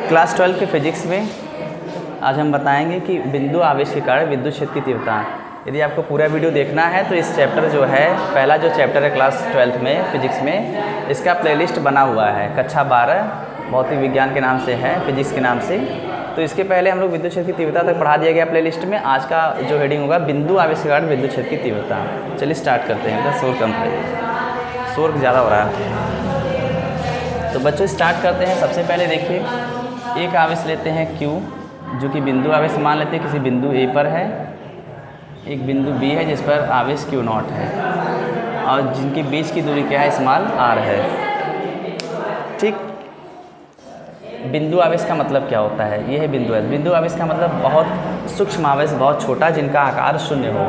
Class 12 के physics में आज हम बताएंगे कि बिंदु आवेश के कारण विद्युत क्षेत्र की तीव्रता। यदि आपको पूरा वीडियो देखना है तो इस चैप्टर जो है, पहला जो चैप्टर है क्लास 12 में फिजिक्स में, इसका प्लेलिस्ट बना हुआ है। कक्षा 12 भौतिक विज्ञान के नाम से है, फिजिक्स के नाम से। तो इसके पहले हम लोग विद्युत क्षेत्र की तीव्रता तक पढ़ा दिया गया प्लेलिस्ट में। आज का जो हेडिंग होगा बिंदु आवेश के कारण विद्युत क्षेत्र की तीव्रता। चलिए स्टार्ट करते हैं। इधर शोर कम है, शोर ज़्यादा हो रहा है। तो बच्चों स्टार्ट करते हैं। सबसे पहले देखिए, एक आवेश लेते हैं Q, जो कि बिंदु आवेश मान लेते हैं किसी बिंदु A पर है। एक बिंदु B है जिस पर आवेश Q0 है और जिनके बीच की दूरी क्या है, स्मॉल r है। ठीक, बिंदु आवेश का मतलब क्या होता है? ये है बिंदु आवेश। बिंदु आवेश का मतलब बहुत सूक्ष्म आवेश, बहुत छोटा, जिनका आकार शून्य हो,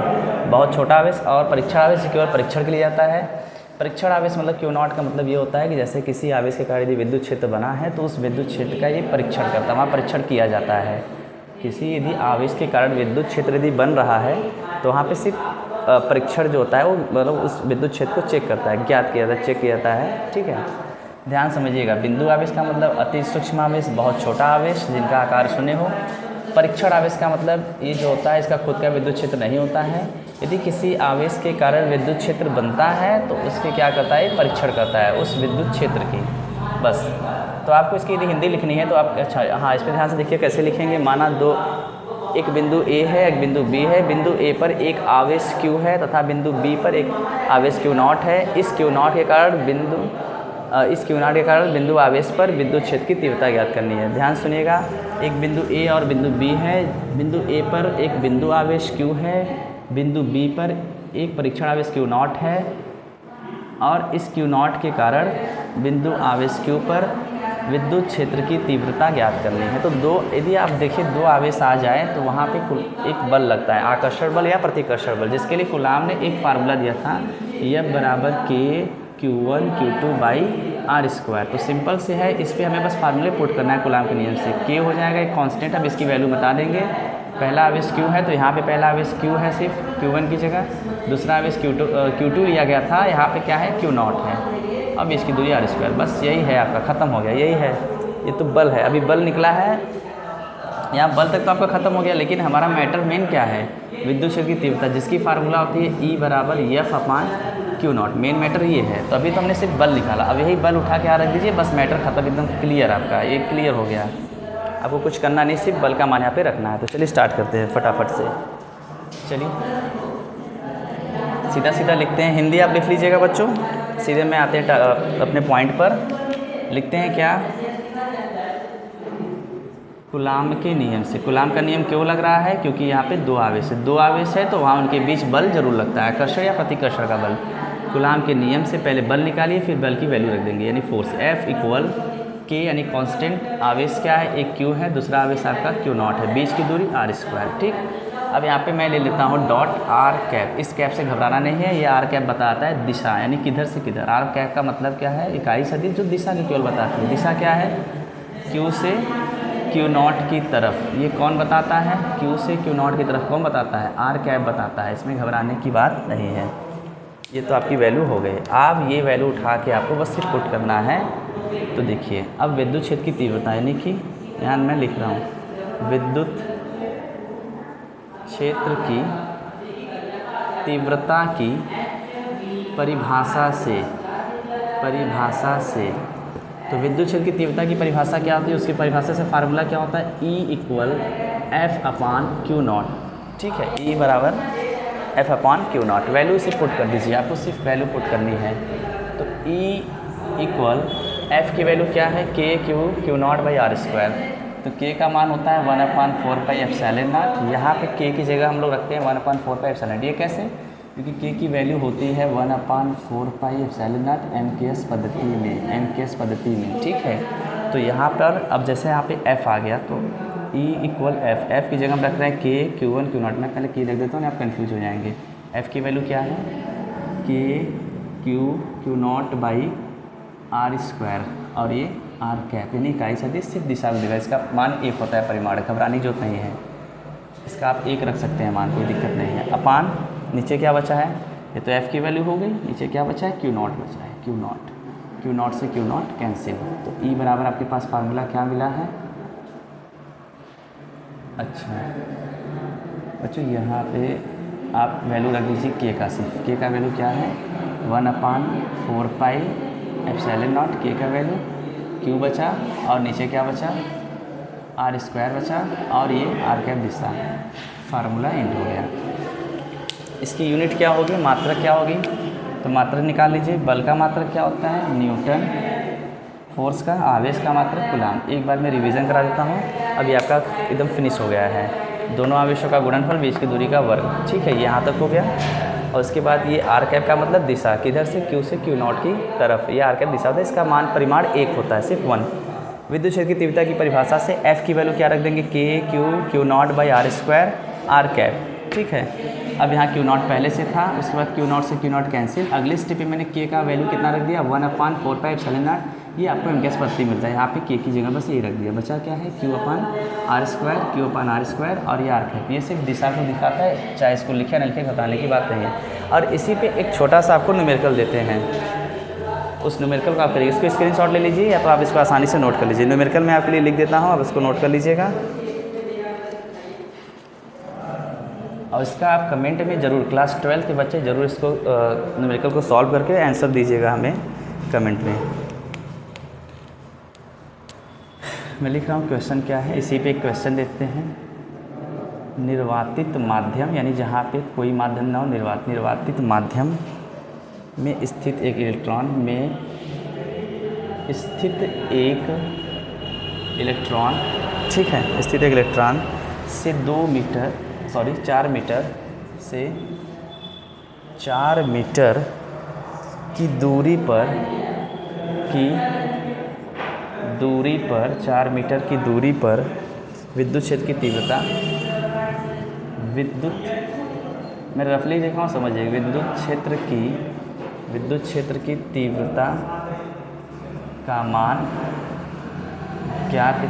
बहुत छोटा आवेश। और परीक्षण आवेश केवल परीक्षण के लिए जाता है। परीक्षण आवेश मतलब Q0 का मतलब ये होता है कि जैसे किसी आवेश के कारण यदि विद्युत क्षेत्र बना है तो उस विद्युत क्षेत्र का ये परीक्षण करता है, वहाँ परीक्षण किया जाता है। किसी यदि आवेश के कारण विद्युत क्षेत्र यदि बन रहा है तो वहाँ पे सिर्फ परीक्षण जो होता है वो मतलब उस विद्युत क्षेत्र को चेक करता है, ज्ञात किया जाता है, चेक किया जाता है। ठीक है, ध्यान समझिएगा। बिंदु आवेश का मतलब अति सूक्ष्म आवेश, बहुत छोटा आवेश जिनका आकार शून्य हो। परीक्षण आवेश का मतलब ये जो होता है इसका खुद का विद्युत क्षेत्र नहीं होता है। यदि किसी आवेश के कारण विद्युत क्षेत्र बनता है तो उसके क्या करता है, परीक्षण करता है उस विद्युत क्षेत्र की। बस। तो आपको इसकी यदि हिंदी लिखनी है तो आप अच्छा हाँ इस पर ध्यान से देखिए कैसे लिखेंगे। माना एक बिंदु A है, एक बिंदु B है। बिंदु A पर एक आवेश Q है तथा बिंदु B पर एक आवेश Q0 है। इस Q0 के कारण बिंदु आवेश पर विद्युत क्षेत्र की तीव्रता ज्ञात करनी है। ध्यान सुनिएगा, एक बिंदु A और बिंदु B है। बिंदु A पर एक बिंदु आवेश Q है, बिंदु B पर एक परीक्षण आवेश Q0 है और इस Q0 के कारण बिंदु आवेश Q पर विद्युत क्षेत्र की तीव्रता ज्ञात करनी है। तो यदि आप देखिए दो आवेश आ जाए तो वहाँ पे एक बल लगता है, आकर्षण बल या प्रतिकर्षण बल, जिसके लिए कूलाम ने एक फार्मूला दिया था, F बराबर K Q1 Q2 by r²। तो सिंपल से है, इस पर हमें बस फार्मूले पुट करना है कूलाम के नियम से। K हो जाएगा एक कांस्टेंट, अब इसकी वैल्यू बता देंगे। पहला आवेश Q है तो यहाँ पे पहला आवेश Q है सिर्फ Q1 की जगह, दूसरा आवेश Q2 लिया गया था, यहाँ पे क्या है Q0 है। अब इसकी दूरी r²। बस यही है आपका, ख़त्म हो गया, यही है। ये तो बल है, अभी बल निकला है, यहाँ बल तक तो आपका ख़त्म हो गया। लेकिन हमारा मैटर मेन क्या है, विद्युत क्षेत्र की तीव्रता, जिसकी फार्मूला होती है E बराबर F/Q0। मेन मैटर ये है। तो अभी तो हमने सिर्फ बल निकाला, अब यही बल उठा के यहाँ रख दीजिए, बस मैटर ख़त्म, एकदम क्लियर आपका, ये क्लियर हो गया। आपको कुछ करना नहीं, सिर्फ बल का मान यहाँ पे रखना है। तो चलिए स्टार्ट करते हैं फटाफट से। चलिए सीधा सीधा लिखते हैं। हिंदी आप लिख लीजिएगा बच्चों, सीधे में आते हैं अपने पॉइंट पर। लिखते हैं क्या, कूलाम के नियम से। कूलाम का नियम क्यों लग रहा है, क्योंकि यहाँ पे दो आवेश है तो वहाँ उनके बीच बल जरूर लगता है, आकर्षण या प्रतिकर्षण का बल। कूलाम के नियम से पहले बल निकालिए, फिर बल की वैल्यू रख देंगे, यानी फोर्स F इक्वल K, यानी कांस्टेंट। आवेश क्या है, एक Q है, दूसरा आवेश आपका Q0 है, बीच की दूरी r²। ठीक, अब यहाँ पे मैं ले लेता हूँ डॉट r²। इस कैप से घबराना नहीं है, ये r² बताता है दिशा, यानी किधर से किधर। r² का मतलब क्या है, इकाई सदिश जो दिशा की केवल बताती है। दिशा क्या है, Q से Q0 की तरफ। ये कौन बताता है, Q से Q0 की तरफ कौन बताता है, r² बताता है। इसमें घबराने की बात नहीं है। ये तो आपकी वैल्यू हो गई। आप ये वैल्यू उठा के आपको बस सिर्फ पुट करना है। तो देखिए अब विद्युत क्षेत्र की तीव्रता, यानी कि यहाँ मैं लिख रहा हूँ विद्युत क्षेत्र की तीव्रता की परिभाषा से। तो विद्युत क्षेत्र की तीव्रता की परिभाषा क्या होती है, उसकी परिभाषा से फार्मूला क्या होता है, E इक्वल F/Q0। ठीक है, E बराबर F/Q0। वैल्यू इसे पुट कर दीजिए, आपको सिर्फ वैल्यू पुट करनी है। तो E इक्वल F की वैल्यू क्या है, K Q0 बाई r²। तो K का मान होता है 1/4πε0। यहाँ पे K की जगह हम लोग रखते हैं 1/4πε0। ये कैसे, क्योंकि K की वैल्यू होती है 1/4πε0 MKS पद्धति में। ठीक है, तो यहाँ पर अब जैसे यहाँ पे F आ गया तो E इक्वल F की जगह हम रख रहे हैं K Q1 Q0। मैं पहले K रख देता हूँ, आप कन्फ्यूज हो जाएंगे। F की वैल्यू क्या है, K Q0 बाई r², और ये r², यानी इकाई सदिश सिर्फ दिशा में देगा। इसका मान 1 होता है परिमाण, घबराने की जरूरत नहीं है। इसका आप 1 रख सकते हैं मान, कोई दिक्कत नहीं है। अपान नीचे क्या बचा है, ये तो F की वैल्यू हो गई, नीचे क्या बचा है, Q0 बचा है। Q0 से Q0 कैंसिल। तो E बराबर आपके पास फार्मूला क्या मिला है, अच्छा बच्चों, यहाँ पे आप वैल्यू रख दीजिए के का। सिर्फ के का वैल्यू क्या है 1/4πε0 के का वैल्यू, क्यू बचा और नीचे क्या बचा r² बचा और ये r cap Disha, formula and हो गया। इसकी यूनिट क्या होगी, मात्रा क्या होगी, तो मात्रा निकाल लीजिए। बल का मात्रा क्या होता है न्यूटन, फोर्स का आवेश का मात्रा कूलाम। एक बार मैं रिवीजन करा देता हूँ, अभी आपका एकदम फिनिश हो गया है। दोनों आवेशों का गुणनफल, बीच की दूरी का वर्ग, ठीक है, यहाँ तक हो गया। और उसके बाद ये आर कैप का मतलब दिशा, किधर से क्यू से क्यू नॉट की तरफ, ये आर कैप दिशा होता है। इसका मान परिमाण 1 होता है, सिर्फ 1। विद्युत क्षेत्र की तीव्रता की परिभाषा से एफ की वैल्यू क्या रख देंगे के Q not by r² R cap, ठीक है। अब यहाँ क्यू नॉट पहले से था, उसके बाद क्यू नॉट से क्यू नॉट कैंसिल। अगले स्टेप में मैंने के का वैल्यू कितना रख दिया 1/4πε0। ये आपको एमकेएस प्रति मिलता है, यहाँ पे के की जगह बस ये रख दिया। बचा क्या है Q/r² और ये आर कैप। ये सिर्फ दिशा को दिखाता है, चाहे इसको लिखे न लिखे बताने की बात नहीं है। और इसी पे एक छोटा सा आपको न्यूमेरिकल देते हैं, उस न्यूमेरिकल को आप करिए। इसको स्क्रीनशॉट ले लीजिए या तो आप इसको आसानी से नोट कर लीजिए। न्यूमेरिकल मैं आपके लिए लिख देता हूँ, आप इसको नोट कर लीजिएगा। और इसका आप कमेंट में ज़रूर, क्लास 12 के बच्चे ज़रूर इसको न्यूमेरिकल को सॉल्व करके आंसर दीजिएगा हमें कमेंट में। मैं लिख रहा हूँ क्वेश्चन क्या है, इसी पे एक क्वेश्चन देखते हैं। निर्वातित माध्यम, यानी जहाँ पे कोई माध्यम ना हो, निर्वातित माध्यम में स्थित एक इलेक्ट्रॉन ठीक है, स्थित एक इलेक्ट्रॉन से 4 मीटर से 4 मीटर की दूरी पर 4 मीटर की दूरी पर विद्युत क्षेत्र की तीव्रता, मैं रफली देखा हूँ, समझिए। विद्युत क्षेत्र की तीव्रता का मान ज्ञात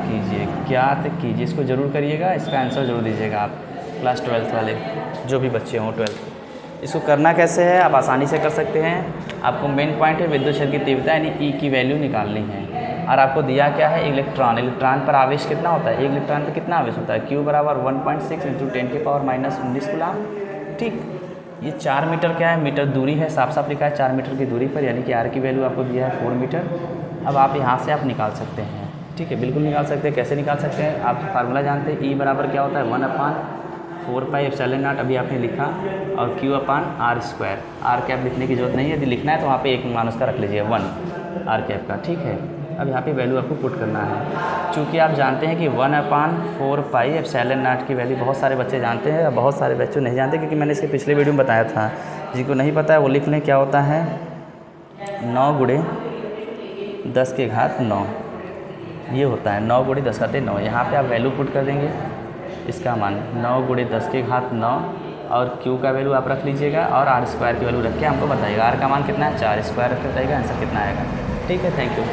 कीजिए। इसको ज़रूर करिएगा, इसका आंसर ज़रूर दीजिएगा आप, क्लास 12 वाले जो भी बच्चे हों 12। इसको करना कैसे है, आप आसानी से कर सकते हैं। आपको मेन पॉइंट है विद्युत क्षेत्र की तीव्रता यानी ई की वैल्यू निकालनी है। और आपको दिया क्या है इलेक्ट्रॉन पर आवेश कितना होता है, एक इलेक्ट्रॉन पर कितना आवेश होता है Q बराबर 1.6 × 10⁻⁻19 कूलाम, ठीक। ये 4 मीटर क्या है, मीटर दूरी है, साफ साफ लिखा है 4 मीटर की दूरी पर, यानी कि R की वैल्यू आपको दिया है 4 मीटर। अब आप यहाँ से आप निकाल सकते हैं, ठीक है, बिल्कुल निकाल सकते हैं। कैसे निकाल सकते हैं, आप फार्मूला जानते हैं, E बराबर क्या होता है 1/4πε0 अभी आपने लिखा, और Q/r²। आर कैप लिखने की जरूरत नहीं है, यदि लिखना है तो वहाँ पे एक मान उसका रख लीजिए 1 आर कैप का, ठीक है। अब यहाँ पे वैल्यू आपको पुट करना है। चूँकि आप जानते हैं कि 1/4πε0 की वैल्यू बहुत सारे बच्चे जानते हैं, बहुत सारे बच्चे नहीं जानते, क्योंकि मैंने इसके पिछले वीडियो में बताया था। जिनको नहीं पता है वो लिख लें, क्या होता है 9 × 10⁻9, ये होता है 9 × 10⁻9। यहाँ पे आप वैल्यू पुट कर देंगे, इसका मान 9 × 10⁻9 और Q का वैल्यू आप रख लीजिएगा और r² की वैल्यू रख के हमको बताइएगा। R का मान कितना है 4² रख के बताइएगा, आंसर कितना आएगा, ठीक है। Thank you.